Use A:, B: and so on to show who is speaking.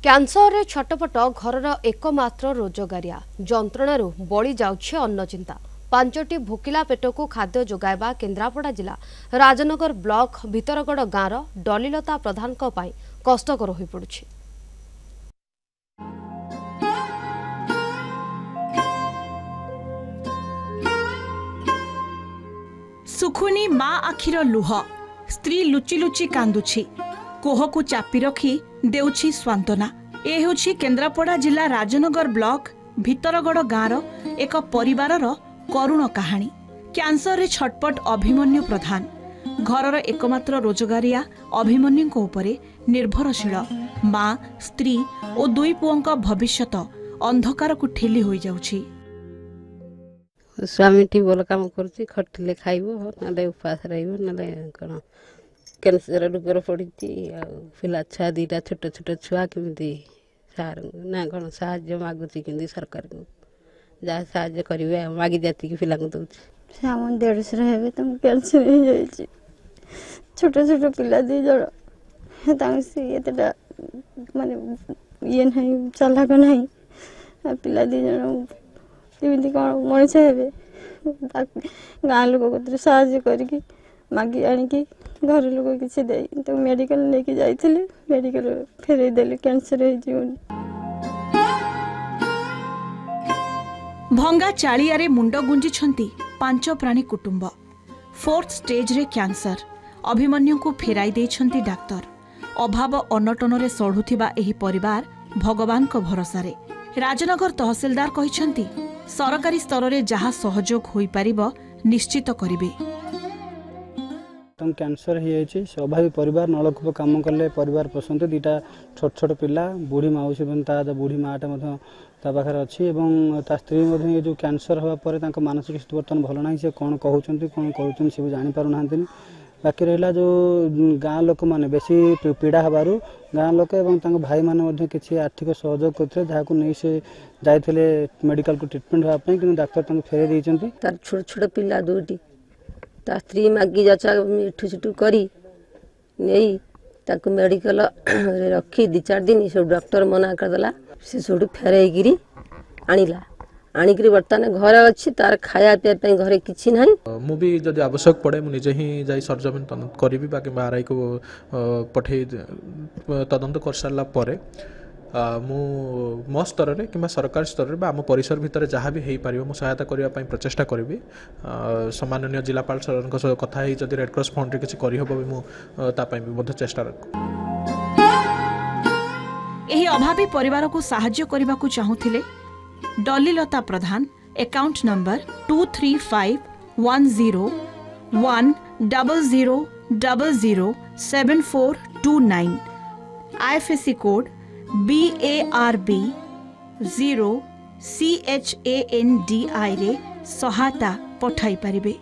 A: Cancer ରେ ଛଟପଟ ଘରର एकमात्र रोजगारिया ଯନ୍ତ୍ରଣାରୁ ବଳି ଯାଉଛି ଅନ୍ନ ଚିନ୍ତା। 5ଟି ଭୋକିଲା ପେଟକୁ ଖାଦ୍ୟ ଯୋଗାଇବା କେନ୍ଦ୍ରାପଡ଼ା ଜିଲ୍ଲା ରାଜନଗର ବ୍ଲକ ଭିତରଗଡ଼ ଗାଁର ଡଲିଲତା ପ୍ରଧାନଙ୍କ ପାଇଁ କଷ୍ଟକର ହୋଇପଡୁଛି।
B: सुखुनी माँ आखिर लुह स्त्री लुचि लुचि कांदुछि कोहकु चापी रखी देउछि स्वांतना। ए हेउछि केन्द्रापड़ा जिला राजनगर ब्लॉक भितरगड़ गाँर एक परिवारर करुण कहानी। कैंसर रे छटपट अभिमन्यु प्रधान घरर एकमात्र रोजगारिया अभिमन्यु उपरे निर्भरशील माँ स्त्री और दुई पुओंक भविष्यत अंधकार को ठेली हो जाउछि।
C: स्वामी टी बोल काम करछि खटिले खाइबो नाले उपास रहइबो नाले कोन कैंसर रोगर पड़िछि आ पिला छा दीटा छोट छोट छुआ केमिति सार ना कोन साहाय्य मागुछि किंदी सरकार को जा साहाय्य करिवे मागी जाति के पिला को दउछि।
D: सामन 150 हेबे तुम कैंसर हो जाइछि छोट छोट पिला दी जड़ तांसी एतटा माने ये नहीं चालाक नहीं पिला दी जण एमती कौन मनीष हे गाँ लोक को साहय करके मागी आणिकी घर लोक किसी दे तो मेडिकल लेके जाइए मेडिकल फेरई देले कैंसर हो।
B: भंगा चालियारे मुंड गुंजिछंती 5 प्राणी कुटुंब 4th स्टेज रे कैंसर अभिमन्यु को फेराई देछंती डाक्टर। अभाव अनटन रे सढ़ुथिबा एही परिवार भगवान को भरोसा रे। राजनगर तहसीलदार कहिछंती सरकारी स्तर रे जहाँ सहयोग होई परिबो निश्चित करिवे।
E: कैंसर हो स्वाभाविक परिवार नलकूप काम कले परिवार पसंद दीटा छोट छोट पिला बुढ़ी माउसी बुढ़ी माटा पाखे अच्छी ता स्त्री ये जो कैंसर हवा पर मानसिक स्थिति बर्तमान भल ना से कौन कहते कौन कहते सी जापर ना। बाकी रहा जो गाँ लोक मैंने बेसी पीड़ा हबारू गाँ लोक और भाई मैंने किसी आर्थिक सहयोग करते जहाँ नहीं से जाते मेडिकल को ट्रिटमेंट हाँपाई कि डाक्तर फेरे देते
C: तार छोट छोट पिला दुईटी ता स्त्री मागी जाचा इठू सिठू करी नहीं ताकू मेडिकल रखी 2-4 दिन सब डॉक्टर मना करदेला से सब फेरईकरी आणिला आणिकरी बर्तमान घर अच्छी तार खाया पीया घरे किसी ना
F: मु भी जब आवश्यक पड़े मुझे निजे ही जाई सरजमीन तदंत करी बाकी आरआई को पठे तदंत कर सारा पर मो स्तर में कि सरकार स्तर में आम परिसर भितर जहाँ भी हो पार मु सहायता करने प्रचेषा करी सम्माननीय जिलापाल सर कथा जदि रेड क्रॉस फंड किसी करहब भी मुझे चेष्टा रख।
B: एही अभावी परिवार को साहाय्य करने को चाहूथिले Dalilata Pradhan account number 235110007429 IFSC code BARB 0CHANDI रे सहायता पठाई पारिबे।